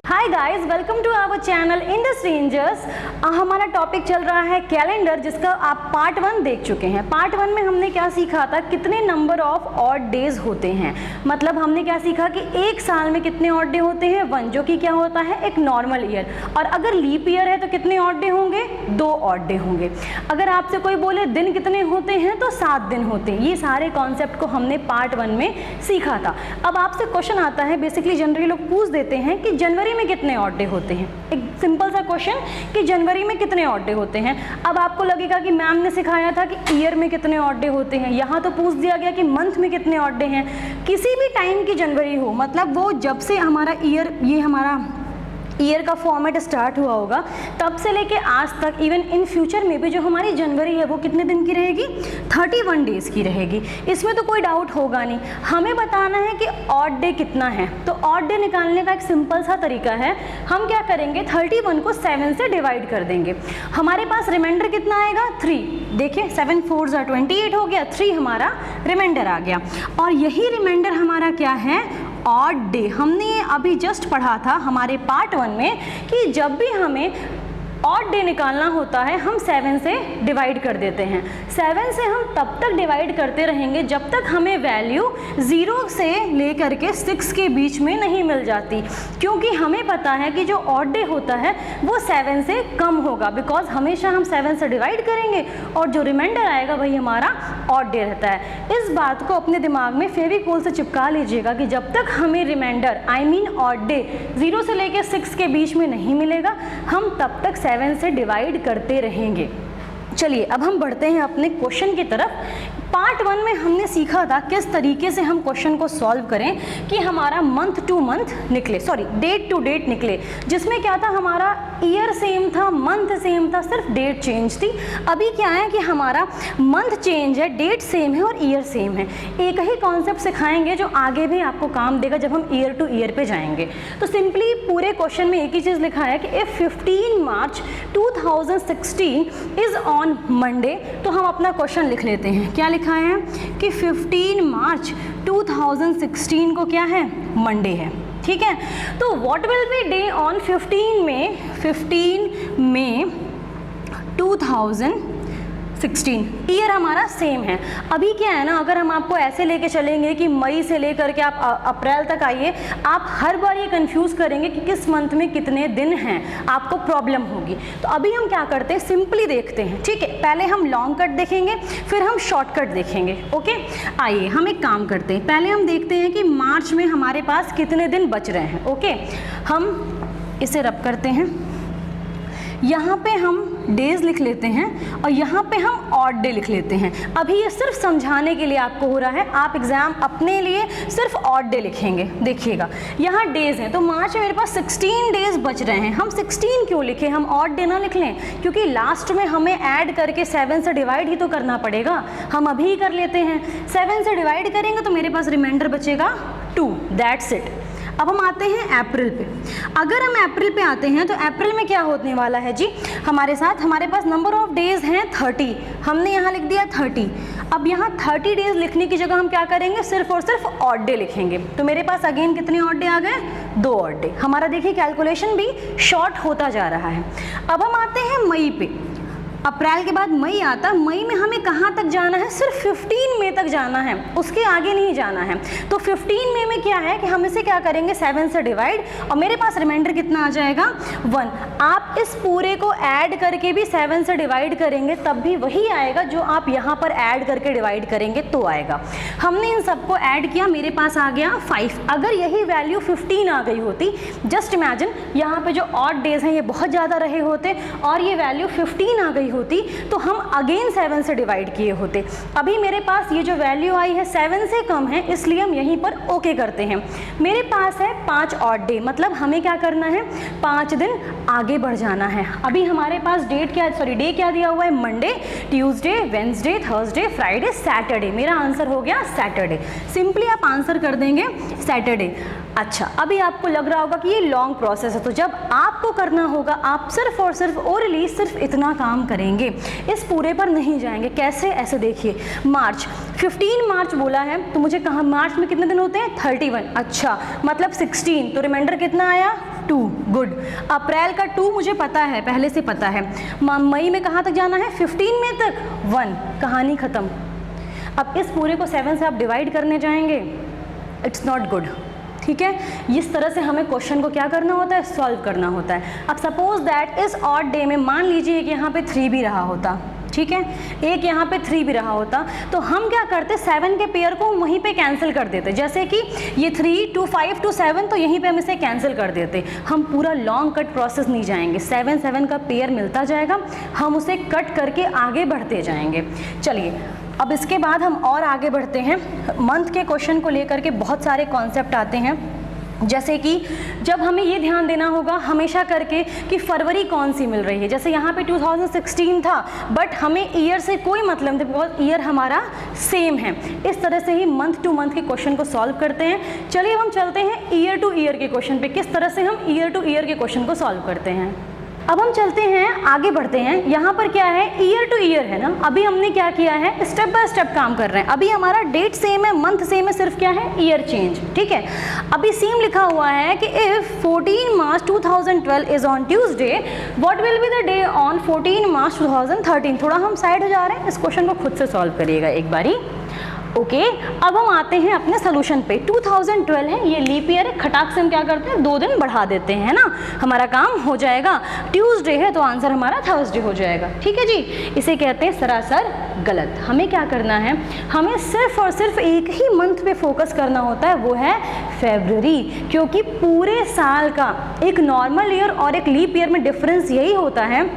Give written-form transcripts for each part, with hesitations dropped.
Hi guys, welcome to our channel in the strangers. हमारा topic चल रहा है कैलेंडर, जिसका आप पार्ट 1 देख चुके हैं। पार्ट 1 में हमने क्या सीखा था, कितने नंबर ऑफ ऑड डेज होते हैं। मतलब हमने क्या सीखा कि एक साल में कितने ऑड डे होते हैं, 1, जो कि क्या होता है एक नॉर्मल ईयर। और अगर लीप ईयर है तो कितने ऑड डे होंगे, 2 ऑड डे होंगे। अगर आपसे कोई बोले दिन कितने होते हैं तो 7 दिन होते हैं। ये सारे कॉन्सेप्ट को हमने पार्ट 1 में सीखा था। अब आपसे क्वेश्चन आता है, बेसिकली जनरली लोग पूछ देते हैं कि जनवरी में कितने ऑड डे होते हैं। एक सिंपल सा क्वेश्चन कि जनवरी में कितने ऑड डे होते हैं। अब आपको लगेगा कि मैम ने सिखाया था कि ईयर में कितने ऑड डे होते हैं, यहाँ तो पूछ दिया गया कि मंथ में कितने ऑड डे हैं। किसी भी टाइम की जनवरी हो, मतलब वो जब से हमारा ईयर, ये हमारा ईयर का फॉर्मेट स्टार्ट हुआ होगा तब से लेके आज तक, इवन इन फ्यूचर में भी जो हमारी जनवरी है वो कितने दिन की रहेगी, 31 डेज़ की रहेगी। इसमें तो कोई डाउट होगा नहीं। हमें बताना है कि ऑड डे कितना है। तो ऑड डे निकालने का एक सिंपल सा तरीका है, हम क्या करेंगे 31 को 7 से डिवाइड कर देंगे। हमारे पास रिमाइंडर कितना आएगा, 3। देखिए 7 4 28 हो गया, 3 हमारा रिमाइंडर आ गया। और यही रिमाइंडर हमारा क्या है, ऑड डे। हमने अभी जस्ट पढ़ा था हमारे पार्ट 1 में कि जब भी हमें ऑड डे निकालना होता है हम 7 से डिवाइड कर देते हैं। 7 से हम तब तक डिवाइड करते रहेंगे जब तक हमें वैल्यू 0 से लेकर के 6 के बीच में नहीं मिल जाती, क्योंकि हमें पता है कि जो ऑड डे होता है वो 7 से कम होगा, बिकॉज हमेशा हम 7 से डिवाइड करेंगे और जो रिमाइंडर आएगा वही हमारा ऑड डे रहता है। इस बात को अपने दिमाग में फेविकोल से चिपका लीजिएगा कि जब तक हमें रिमाइंडर ऑड डे 0 से लेकर 6 के बीच में नहीं मिलेगा, हम तब तक 7 से डिवाइड करते रहेंगे। चलिए अब हम बढ़ते हैं अपने क्वेश्चन की तरफ। पार्ट 1 में हमने सीखा था किस तरीके से हम क्वेश्चन को सॉल्व करें कि हमारा मंथ टू मंथ निकले, सॉरी डेट टू डेट निकले, जिसमें क्या था हमारा ईयर सेम था, मंथ सेम था, सिर्फ डेट चेंज थी। अभी क्या है कि हमारा मंथ चेंज है, डेट सेम है और ईयर सेम है। एक ही कॉन्सेप्ट सिखाएंगे जो आगे भी आपको काम देगा जब हम ईयर टू ईयर पे जाएंगे। तो सिंपली पूरे क्वेश्चन में एक ही चीज़ लिखा है कि if 15 March 2016 is on Monday, तो हम अपना क्वेश्चन लिख लेते हैं। क्या लिखा है कि 15 मार्च 2016 को क्या है, मंडे है। ठीक है, तो what will be day on 15 May 2016। Year हमारा सेम है। अभी क्या है ना, अगर हम आपको ऐसे लेके चलेंगे कि मई से लेकर के आप अप्रैल तक आइए, आप हर बार ये कंफ्यूज करेंगे कि किस मंथ में कितने दिन हैं, आपको प्रॉब्लम होगी। तो अभी हम क्या करते हैं, सिंपली देखते हैं। ठीक है, पहले हम लॉन्ग कट देखेंगे, फिर हम शॉर्टकट देखेंगे। ओके, आइए हम एक काम करते हैं, पहले हम देखते हैं कि मार्च में हमारे पास कितने दिन बच रहे हैं। ओके, हम इसे रब करते हैं, यहाँ पे हम डेज लिख लेते हैं और यहाँ पे हम ऑड डे लिख लेते हैं। अभी ये सिर्फ समझाने के लिए आपको हो रहा है, आप एग्जाम अपने लिए सिर्फ ऑड डे लिखेंगे। देखिएगा यहाँ डेज हैं, तो मार्च में मेरे पास 16 डेज बच रहे हैं। हम 16 क्यों लिखें, हम ऑड डे ना लिख लें, क्योंकि लास्ट में हमें ऐड करके 7 से डिवाइड ही तो करना पड़ेगा। हम अभी ही कर लेते हैं, 7 से डिवाइड करेंगे तो मेरे पास रिमाइंडर बचेगा 2, दैट्स इट। अब हम आते हैं अप्रैल पे। अगर हम अप्रैल पे आते हैं तो अप्रैल में क्या होने वाला है जी हमारे साथ, हमारे पास नंबर ऑफ डेज हैं 30, हमने यहाँ लिख दिया 30। अब यहाँ 30 डेज लिखने की जगह हम क्या करेंगे, सिर्फ और सिर्फ ऑड डे लिखेंगे। तो मेरे पास अगेन कितने ऑड डे आ गए, 2 ऑड डे। हमारा देखिए कैलकुलेशन भी शॉर्ट होता जा रहा है। अब हम आते हैं मई पे। अप्रैल के बाद मई आता, मई में हमें कहाँ तक जाना है, सिर्फ 15 मई तक जाना है, उसके आगे नहीं जाना है। तो 15 मई में क्या है कि हम इसे क्या करेंगे, 7 से डिवाइड, और मेरे पास रिमाइंडर कितना आ जाएगा, 1। आप इस पूरे को ऐड करके भी 7 से डिवाइड करेंगे तब भी वही आएगा जो आप यहाँ पर ऐड करके डिवाइड करेंगे तो आएगा। हमने इन सबको ऐड किया, मेरे पास आ गया 5। अगर यही वैल्यू 15 आ गई होती, जस्ट इमेजिन यहाँ पे जो ऑड डेज हैं ये बहुत ज़्यादा रहे होते और ये वैल्यू 15 आ गई होती, तो हम अगेन 7 से डिवाइड किए होते। अभी मेरे पास ये जो वैल्यू आई है 7 से कम है, इसलिए हम यहीं पर ओके करते हैं। मेरे पास है 5 ऑड डे, मतलब हमें क्या करना है, 5 दिन आगे बढ़ जाना है। अभी हमारे पास डे क्या दिया हुआ है, Monday, Tuesday, Wednesday, Thursday, Friday, Saturday. मेरा आंसर हो गया सैटरडे। सिंपली आप आंसर कर देंगे सैटरडे। अच्छा, अभी आपको लग रहा होगा कि ये लॉन्ग प्रोसेस है, तो जब आपको करना होगा आप सिर्फ और सिर्फ ओरली सिर्फ इतना काम करेंगे, इस पूरे पर नहीं जाएंगे। कैसे, ऐसे देखिए, मार्च 15 मार्च बोला है तो मुझे कहाँ, मार्च में कितने दिन होते हैं, 31। अच्छा, मतलब 16, तो रिमाइंडर कितना आया, 2, गुड। अप्रैल का 2 मुझे पता है, पहले से पता है। मई में कहाँ तक जाना है? 15 मई तक 1, कहानी ख़त्म। अब इस पूरे को 7 से आप डिवाइड करने जाएंगे, इट्स नॉट गुड, ठीक है। इस तरह से हमें क्वेश्चन को क्या करना होता है? सॉल्व करना होता है। अब सपोज दैट इस ऑड डे में मान लीजिए कि यहाँ पे 3 भी रहा होता, ठीक है, एक यहाँ पे 3 भी रहा होता, तो हम क्या करते? 7 के पेयर को वहीं पे कैंसिल कर देते। जैसे कि ये 3 2 5 2 7, तो यहीं पे हम इसे कैंसिल कर देते। हम पूरा लॉन्ग कट प्रोसेस नहीं जाएंगे, 7 7 का पेयर मिलता जाएगा, हम उसे कट करके आगे बढ़ते जाएंगे। चलिए अब इसके बाद हम और आगे बढ़ते हैं। मंथ के क्वेश्चन को लेकर के बहुत सारे कॉन्सेप्ट आते हैं, जैसे कि जब हमें ये ध्यान देना होगा हमेशा करके कि फरवरी कौन सी मिल रही है। जैसे यहाँ पे 2016 था, बट हमें ईयर से कोई मतलब नहीं, बिकॉज ईयर हमारा सेम है। इस तरह से ही मंथ टू मंथ के क्वेश्चन को सॉल्व करते हैं। चलिए अब हम चलते हैं ईयर टू ईयर के क्वेश्चन पे, किस तरह से हम ईयर टू ईयर के क्वेश्चन को सॉल्व करते हैं। अब हम चलते हैं आगे बढ़ते हैं। यहाँ पर क्या है? ईयर टू ईयर है ना। अभी हमने क्या किया है? स्टेप बाय स्टेप काम कर रहे हैं। अभी हमारा डेट सेम है, मंथ सेम है, सिर्फ क्या है? ईयर चेंज, ठीक है। अभी सेम लिखा हुआ है कि if 14 March 2012 is on Tuesday, what will be the day on 14 मार्च 2013। थोड़ा हम साइड हो जा रहे हैं, इस क्वेश्चन को खुद से सॉल्व करिएगा एक बारी। ओके, अब हम आते हैं अपने सोल्यूशन पे। 2012 है, ये लीप ईयर है, खटाक से हम क्या करते हैं? 2 दिन बढ़ा देते हैं ना, हमारा काम हो जाएगा। ट्यूसडे है तो आंसर हमारा थर्सडे हो जाएगा, ठीक है जी। इसे कहते हैं सरासर गलत। हमें क्या करना है? हमें सिर्फ और सिर्फ एक ही मंथ पे फोकस करना होता है, वो है फरवरी, क्योंकि पूरे साल का एक नॉर्मल ईयर और एक लीप ईयर में डिफरेंस यही होता है।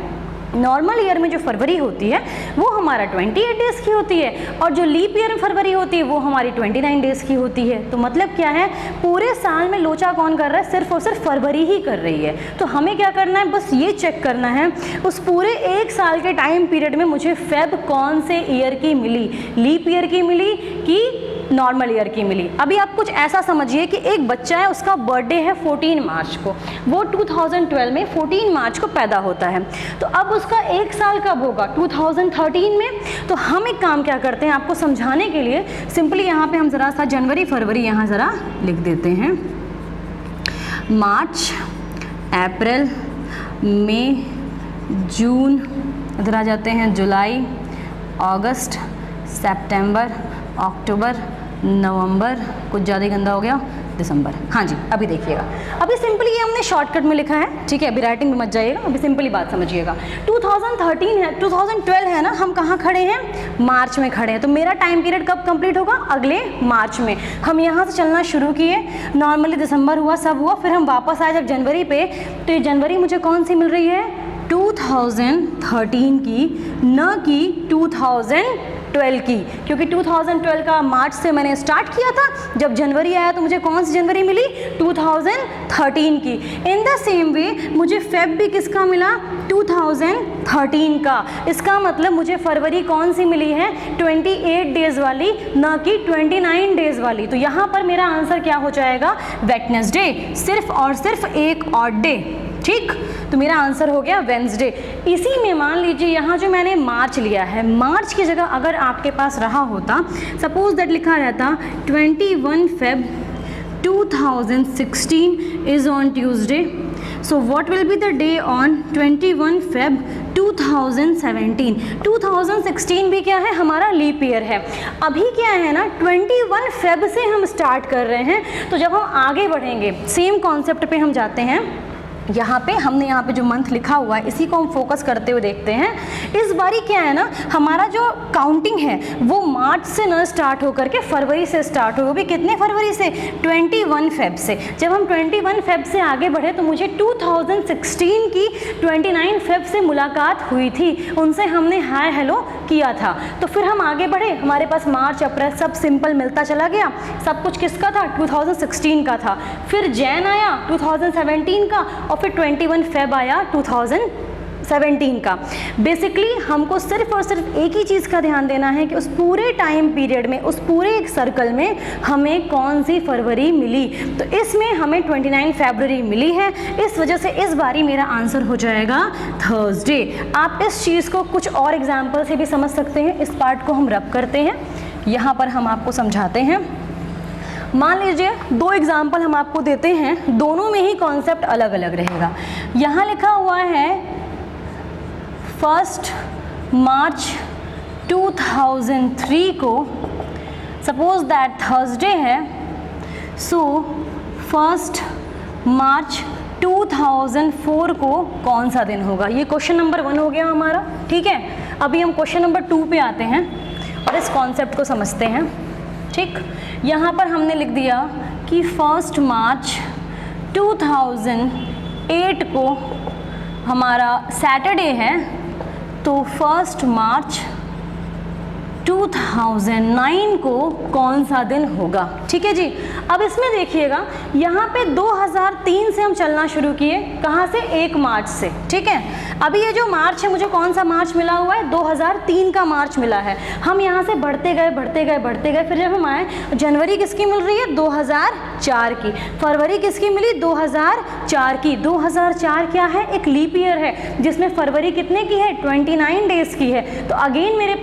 नॉर्मल ईयर में जो फरवरी होती है वो हमारा 28 डेज़ की होती है, और जो लीप ईयर में फरवरी होती है वो हमारी 29 डेज़ की होती है। तो मतलब क्या है? पूरे साल में लोचा कौन कर रहा है? सिर्फ और सिर्फ फरवरी ही कर रही है। तो हमें क्या करना है? बस ये चेक करना है उस पूरे एक साल के टाइम पीरियड में मुझे फेब कौन से ईयर की मिली, लीप ईयर की मिली कि नॉर्मल ईयर की मिली। अभी आप कुछ ऐसा समझिए कि एक बच्चा है, उसका बर्थडे है 14 मार्च को, वो 2012 में 14 मार्च को पैदा होता है, तो अब उसका एक साल कब होगा? 2013 में। तो हम एक काम क्या करते हैं आपको समझाने के लिए, सिंपली यहाँ पे हम ज़रा सा जनवरी फरवरी यहाँ ज़रा लिख देते हैं। मार्च, अप्रैल, मई, जून, इधर आ जाते हैं जुलाई, अगस्त, सितंबर, अक्टूबर, नवंबर, कुछ ज़्यादा ही गंदा हो गया, दिसंबर। हाँ जी, अभी देखिएगा, अभी सिंपली ये हमने शॉर्टकट में लिखा है, ठीक है। अभी राइटिंग में मत जाइएगा, अभी सिंपली बात समझिएगा। 2013 है, 2012 है ना, हम कहाँ खड़े हैं? मार्च में खड़े हैं। तो मेरा टाइम पीरियड कब कंप्लीट होगा? अगले मार्च में। हम यहाँ से चलना शुरू किए, नॉर्मली दिसंबर हुआ, सब हुआ, फिर हम वापस आए जब जनवरी पे, तो ये जनवरी मुझे कौन सी मिल रही है? 2013 की, न कि 2012 की, क्योंकि 2012 का मार्च से मैंने स्टार्ट किया था। जब जनवरी आया तो मुझे कौन सी जनवरी मिली? 2013 की। इन द सेम वे मुझे फेब भी किसका मिला? 2013 का। इसका मतलब मुझे फरवरी कौन सी मिली है? 28 डेज़ वाली, ना कि 29 डेज़ वाली। तो यहाँ पर मेरा आंसर क्या हो जाएगा? वेडनेसडे, सिर्फ और सिर्फ एक ऑड डे, ठीक। तो मेरा आंसर हो गया वेंसडे। इसी में मान लीजिए यहाँ जो मैंने मार्च लिया है, मार्च की जगह अगर आपके पास रहा होता, सपोज दैट लिखा रहता 21 Feb 2016 is on Tuesday, so what will be the day on 21 Feb 2017। 2016 भी क्या है? हमारा लीप ईयर है। अभी क्या है ना, 21 फेब से हम स्टार्ट कर रहे हैं, तो जब हम आगे बढ़ेंगे सेम कॉन्सेप्ट पे हम जाते हैं। यहाँ पे हमने यहाँ पे जो मंथ लिखा हुआ है इसी को हम फोकस करते हुए देखते हैं। इस बारी क्या है ना, हमारा जो काउंटिंग है वो मार्च से न स्टार्ट होकर के फरवरी से स्टार्ट होगी। भी कितने फरवरी से? 21 फेब से। जब हम 21 फेब से आगे बढ़े तो मुझे 2016 की 29 फेब से मुलाकात हुई थी, उनसे हमने हाय हेलो किया था। तो फिर हम आगे बढ़े, हमारे पास मार्च अप्रैल सब सिंपल मिलता चला गया। सब कुछ किसका था? 2016 का था। फिर जैन आया 2017 का, और फिर 21 फेब आया 2017 का। बेसिकली हमको सिर्फ और सिर्फ एक ही चीज़ का ध्यान देना है कि उस पूरे टाइम पीरियड में, उस पूरे एक सर्कल में हमें कौन सी फरवरी मिली। तो इसमें हमें 29 फरवरी मिली है, इस वजह से इस बारी मेरा आंसर हो जाएगा थर्सडे। आप इस चीज़ को कुछ और एग्जाम्पल से भी समझ सकते हैं। इस पार्ट को हम रब करते हैं, यहाँ पर हम आपको समझाते हैं। मान लीजिए 2 एग्जाम्पल हम आपको देते हैं, दोनों में ही कॉन्सेप्ट अलग अलग रहेगा। यहाँ लिखा हुआ है 1 मार्च 2003 को, सपोज दैट थर्सडे है, सो 1 मार्च 2004 को कौन सा दिन होगा। ये क्वेश्चन नंबर 1 हो गया हमारा, ठीक है। अभी हम क्वेश्चन नंबर 2 पे आते हैं और इस कॉन्सेप्ट को समझते हैं, ठीक। यहाँ पर हमने लिख दिया कि 1 मार्च 2008 को हमारा सैटरडे है, तो 1 मार्च 2009 को कौन सा दिन होगा, ठीक है जी। अब इसमें देखिएगा यहाँ पे 2003 से हम चलना शुरू किए, कहाँ से, 1 मार्च से, ठीक है। अभी ये जो मार्च है, मुझे कौन सा मार्च मिला हुआ है, 2003 का मार्च मिला है। हम यहाँ से बढ़ते गए बढ़ते गए बढ़ते गए, फिर जब हम आए, जनवरी किसकी मिल रही है, 2004 की, फरवरी किसकी मिली, 2004 की। 2004 क्या है, एक लीप ईयर है, जिसमें फरवरी कितने की है, 29 डेज की है। तो अगेन मेरे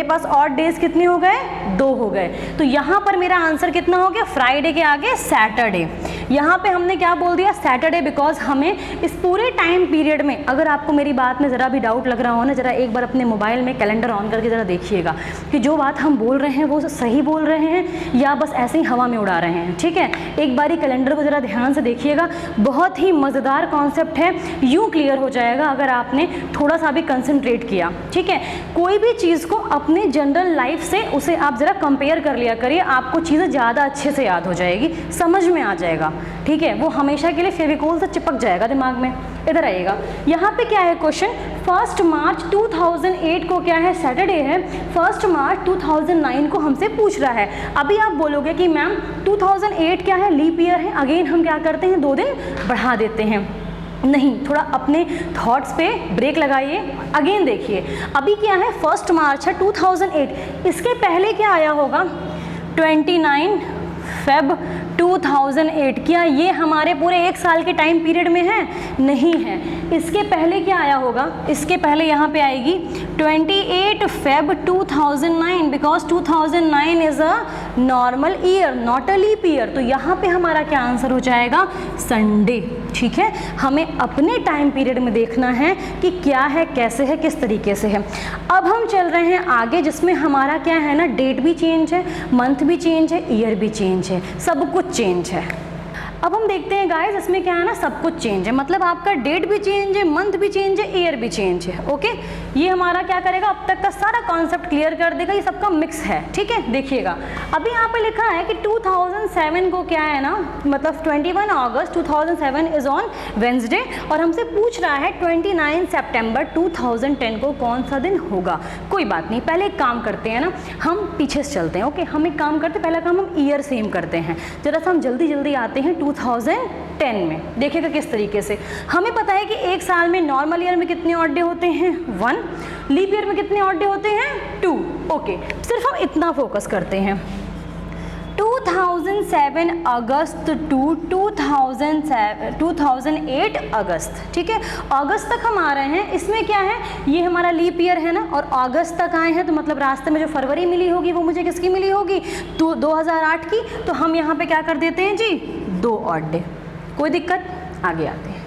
पास ऑड डेज कितने हो गए, 2 हो गए। तो यहाँ पर मेरा आंसर कितना हो गया, फ्राइडे के आगे सैटरडे। यहाँ पे हमने क्या बोल दिया, सैटरडे, बिकॉज हमें इस पूरे टाइम पीरियड में, अगर आपको मेरी बात में ज़रा भी डाउट लग रहा हो ना, ज़रा एक बार अपने मोबाइल में कैलेंडर ऑन करके ज़रा देखिएगा कि जो बात हम बोल रहे हैं वो सही बोल रहे हैं या बस ऐसे ही हवा में उड़ा रहे हैं, ठीक है। एक बारी कैलेंडर को ज़रा ध्यान से देखिएगा, बहुत ही मज़ेदार कॉन्सेप्ट है, यूँ क्लियर हो जाएगा अगर आपने थोड़ा सा भी कंसंट्रेट किया, ठीक है। कोई भी चीज़ को अपने जनरल लाइफ से उसे आप ज़रा कंपेयर कर लिया करिए, आपको चीज़ें ज़्यादा अच्छे से याद हो जाएगी, समझ में आ जाएगा, ठीक है। वो हमेशा के लिए फेविकोल से चिपक जाएगा दिमाग में। इधर आइएगा, यहाँ पे क्या है क्वेश्चन, 1 मार्च 2008 को क्या है, सैटरडे है, 1 मार्च 2009 को हमसे पूछ रहा है। अभी आप बोलोगे कि मैम 2008 क्या है, लीप ईयर है, अगेन हम क्या करते हैं, 2 दिन बढ़ा देते हैं। नहीं, थोड़ा अपने थॉट्स पे ब्रेक लगाइए, अगेन देखिए। अभी क्या है, 1 मार्च है 2008, इसके पहले क्या आया होगा, 29 फेब 2008। क्या ये हमारे पूरे 1 साल के टाइम पीरियड में है, नहीं है। इसके पहले क्या आया होगा, इसके पहले यहाँ पे आएगी 28 Feb 2009, because 2009 is a normal year, not a leap year. तो यहाँ पे हमारा क्या आंसर हो जाएगा, संडे, ठीक है। हमें अपने टाइम पीरियड में देखना है कि क्या है, कैसे है, किस तरीके से है। अब हम चल रहे हैं आगे, जिसमें हमारा क्या है ना, डेट भी चेंज है, मंथ भी चेंज है, ईयर भी चेंज है, सब कुछ चेंज है। अब हम देखते हैं गाइस, इसमें क्या है ना, सब कुछ चेंज है, मतलब आपका डेट भी चेंज है, मंथ भी चेंज है, ईयर भी चेंज है, ओके। ये हमारा क्या करेगा, अब तक का सारा कॉन्सेप्ट क्लियर कर देगा, ये सबका मिक्स है, ठीक है। देखिएगा, अभी यहाँ पे लिखा है कि 2007 को क्या है ना, मतलब 21 अगस्त 2007 इज ऑन वेंसडे, और हमसे पूछ रहा है 29 सितंबर 2010 को कौन सा दिन होगा। कोई बात नहीं, पहले एक काम करते हैं ना, हम पीछे से चलते हैं, ओके। हम एक काम करते हैं, पहला काम हम ईयर सेम करते हैं, जरा सा हम जल्दी जल्दी आते हैं 2010 में। देखिएगा किस तरीके से, हमें पता है कि 1 साल में, नॉर्मल ईयर में कितने ऑड डे होते हैं, 1, लीप ईयर में कितने ऑड डे होते हैं, 2, ओके। सिर्फ हम इतना फोकस करते हैं। 2007 अगस्त टू 2008 अगस्त, ठीक है। अगस्त तक हम आ रहे हैं, इसमें क्या है, ये हमारा लीप ईयर है ना, और अगस्त तक आए हैं, तो मतलब रास्ते में जो फरवरी मिली होगी वो मुझे किसकी मिली होगी, तो 2008 की। तो हम यहाँ पे क्या कर देते हैं जी, 2 ऑड डे, कोई दिक्कत। आगे आते हैं,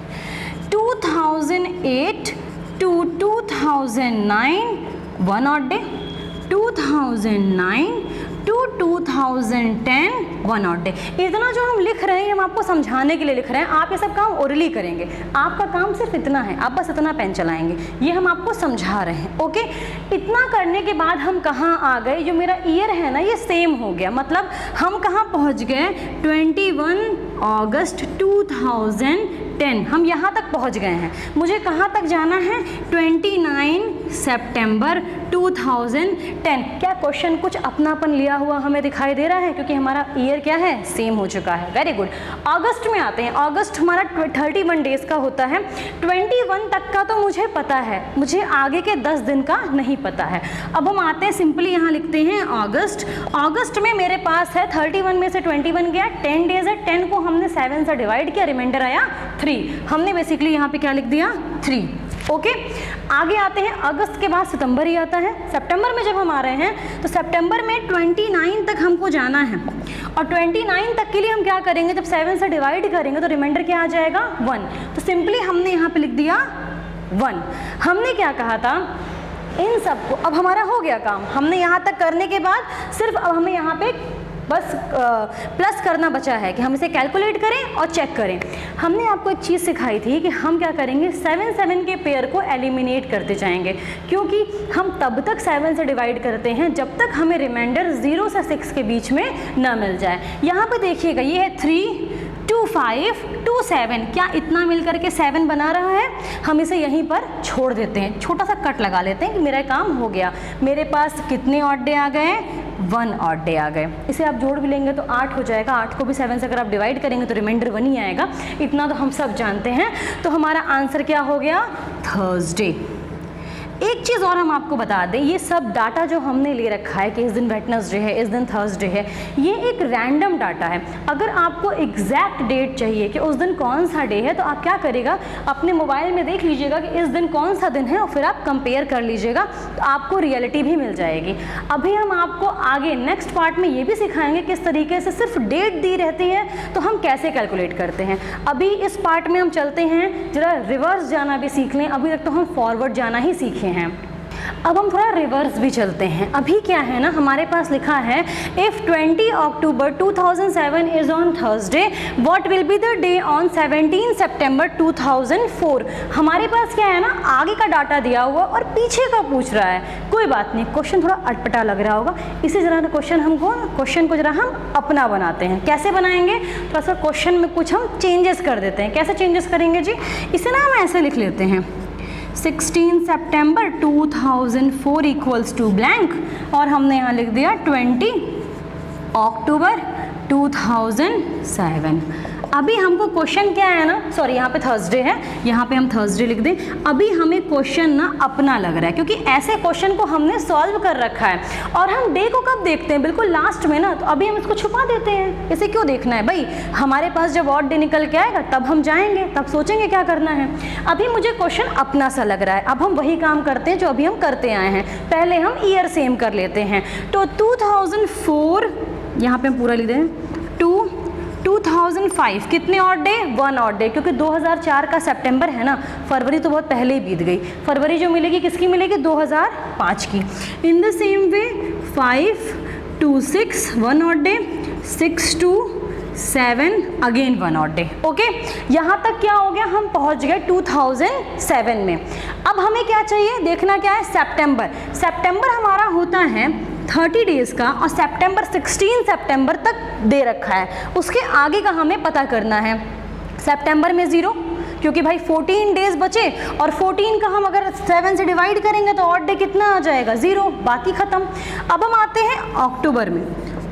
2008 to 2009 1 odd day, 2009 to 2010 1 odd day. इतना जो हम लिख रहे हैं, हम आपको समझाने के लिए लिख रहे हैं, आप ये सब काम ओरली करेंगे, आपका काम सिर्फ इतना है, आप बस इतना पेन चलाएंगे, ये हम आपको समझा रहे हैं, ओके। इतना करने के बाद हम कहाँ आ गए, जो मेरा ईयर है ना ये सेम हो गया, मतलब हम कहाँ पहुँच गए, 21 अगस्त 2010, हम यहाँ तक पहुँच गए हैं। मुझे कहाँ तक जाना है, 29 सितंबर 2010। क्या क्वेश्चन कुछ अपनापन लिया हुआ हमें दिखाई दे रहा है, क्योंकि हमारा ईयर क्या है, सेम हो चुका है। Very good. अगस्त में आते हैं, अगस्त हमारा 31 डेज का होता है, 21 तक का तो मुझे पता है, मुझे आगे के 10 दिन का नहीं पता है। अब हम आते हैं, सिंपली यहाँ लिखते हैं अगस्त। अगस्त में मेरे पास है 31 में से 21 गया, 10 डेज है, 10 को हमने 7 से डिवाइड किया, रिमाइंडर आया 3। हमने बेसिकली यहाँ पे क्या लिख दिया, 3, ओके। आगे आते हैं, अगस्त के बाद सितंबर ही आता है। सितंबर में जब हम आ रहे हैं तो सितंबर में 29 तक हमको जाना है, और 29 तक के लिए हम क्या करेंगे, जब 7 से डिवाइड करेंगे तो रिमाइंडर क्या आ जाएगा 1। तो सिंपली हमने यहाँ पे लिख दिया 1। हमने क्या कहा था, इन सबको, अब हमारा हो गया काम, हमने यहाँ तक करने के बाद सिर्फ अब हमें यहाँ पे बस प्लस करना बचा है कि हम इसे कैलकुलेट करें और चेक करें। हमने आपको एक चीज़ सिखाई थी कि हम क्या करेंगे, 7 के पेयर को एलिमिनेट करते जाएंगे, क्योंकि हम तब तक 7 से डिवाइड करते हैं जब तक हमें रिमाइंडर 0 से 6 के बीच में ना मिल जाए। यहाँ पे देखिएगा ये है 3, 2, 5, 2, 7, क्या इतना मिलकर के 7 बना रहा है। हम इसे यहीं पर छोड़ देते हैं, छोटा सा कट लगा लेते हैं कि मेरा काम हो गया। मेरे पास कितने ऑड डे आ गए, 1 ऑड डे आ गए। इसे आप जोड़ भी लेंगे तो 8 हो जाएगा। 8 को भी 7 से अगर आप डिवाइड करेंगे तो रिमाइंडर 1 ही आएगा, इतना तो हम सब जानते हैं। तो हमारा आंसर क्या हो गया, थर्सडे। एक चीज़ और हम आपको बता दें, ये सब डाटा जो हमने ले रखा है कि इस दिन वेडनेसडे है, इस दिन थर्सडे है, ये एक रैंडम डाटा है। अगर आपको एग्जैक्ट डेट चाहिए कि उस दिन कौन सा डे है, तो आप क्या करेगा, अपने मोबाइल में देख लीजिएगा कि इस दिन कौन सा दिन है और फिर आप कंपेयर कर लीजिएगा, तो आपको रियलिटी भी मिल जाएगी। अभी हम आपको आगे नेक्स्ट पार्ट में ये भी सिखाएंगे किस तरीके से सिर्फ डेट दी रहती है तो हम कैसे कैलकुलेट करते हैं। अभी इस पार्ट में हम चलते हैं, जरा रिवर्स जाना भी सीख लें। अभी तक तो हम फॉरवर्ड जाना ही सीखे हैं, अब हम थोड़ा रिवर्स भी चलते हैं। अभी क्या है ना, हमारे पास लिखा है if 20 October 2007 is on Thursday, what will be the day on 17 सितंबर 2004। हमारे पास क्या है ना, आगे का डाटा दिया हुआ और पीछे का पूछ रहा है। कोई बात नहीं, क्वेश्चन थोड़ा अटपटा लग रहा होगा, इसी जरा क्वेश्चन को जरा हम अपना बनाते हैं। कैसे बनाएंगे, थोड़ा सा क्वेश्चन में कुछ हम चेंजेस कर देते हैं। कैसे चेंजेस करेंगे जी, इसे ना हम ऐसे लिख लेते हैं, 16 सितंबर 2004 इक्वल्स टू ब्लैंक, और हमने यहाँ लिख दिया 20 अक्टूबर 2007। अभी हमको क्वेश्चन क्या है ना, सॉरी यहाँ पे थर्सडे है, यहाँ पे हम थर्सडे लिख दें। अभी हमें क्वेश्चन ना अपना लग रहा है, क्योंकि ऐसे क्वेश्चन को हमने सॉल्व कर रखा है। और हम डे को कब देखते हैं, बिल्कुल लास्ट में ना, तो अभी हम इसको छुपा देते हैं। इसे क्यों देखना है भाई, हमारे पास जब ऑड डे निकल के आएगा तब हम जाएंगे, तब सोचेंगे क्या करना है। अभी मुझे क्वेश्चन अपना सा लग रहा है, अब हम वही काम करते हैं जो अभी हम करते आए हैं। पहले हम ईयर सेम कर लेते हैं, तो 2004 यहाँ पे हम पूरा लिख दें, 2005 कितने ऑड डे, 1 ऑड डे, क्योंकि 2004 का सितंबर है ना, फरवरी तो बहुत पहले ही बीत गई। फरवरी जो मिलेगी किसकी मिलेगी, 2005 की। In the same way 5 to 6 1 odd day, 6 to 7 again 1 odd day. Okay, यहाँ तक क्या हो गया, हम पहुँच गए 2007 में। अब हमें क्या चाहिए, देखना क्या है, सितंबर हमारा होता है 30 डेज़ का, और सितंबर 16 सितंबर तक दे रखा है। उसके आगे का हमें पता करना है। सितंबर में 0, क्योंकि भाई 14 डेज़ बचे, और 14 का हम अगर 7 से डिवाइड करेंगे तो ऑड डे कितना आ जाएगा, 0, बाकी ख़त्म। अब हम आते हैं अक्टूबर में।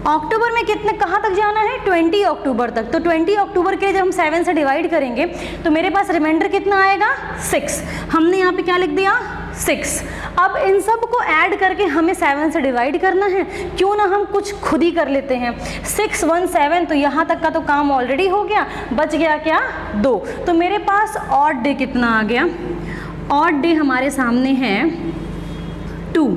अक्टूबर में कितने, कहाँ तक जाना है, 20 अक्टूबर तक। तो 20 अक्टूबर के जब हम 7 से डिवाइड करेंगे तो मेरे पास रिमाइंडर कितना आएगा, 6। हमने यहाँ पे क्या लिख दिया, 6। अब इन सब को ऐड करके हमें 7 से डिवाइड करना है, क्यों ना हम कुछ खुद ही कर लेते हैं। 6 1 7, तो यहाँ तक का तो काम ऑलरेडी हो गया, बच गया क्या, 2। तो मेरे पास ऑड डे कितना आ गया, ऑड डे हमारे सामने है 2,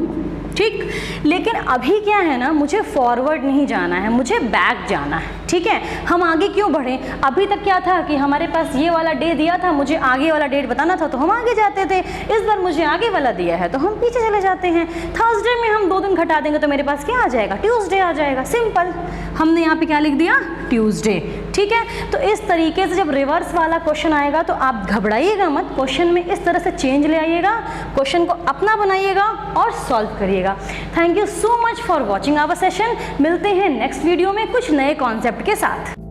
ठीक। लेकिन अभी क्या है ना, मुझे फॉरवर्ड नहीं जाना है, मुझे बैक जाना है, ठीक है। हम आगे क्यों बढ़ें, अभी तक क्या था कि हमारे पास ये वाला डे दिया था, मुझे आगे वाला डेट बताना था तो हम आगे जाते थे। इस बार मुझे आगे वाला दिया है तो हम पीछे चले जाते हैं। थर्सडे में हम 2 दिन घटा देंगे तो मेरे पास क्या आ जाएगा, ट्यूसडे आ जाएगा, सिंपल। हमने यहाँ पे क्या लिख दिया, ट्यूसडे, ठीक है। तो इस तरीके से जब रिवर्स वाला क्वेश्चन आएगा तो आप घबराइएगा मत, क्वेश्चन में इस तरह से चेंज ले आइएगा, क्वेश्चन को अपना बनाइएगा और सॉल्व करिएगा। Thank you so much for watching our session. मिलते हैं नेक्स्ट वीडियो में कुछ नए कॉन्सेप्ट के साथ।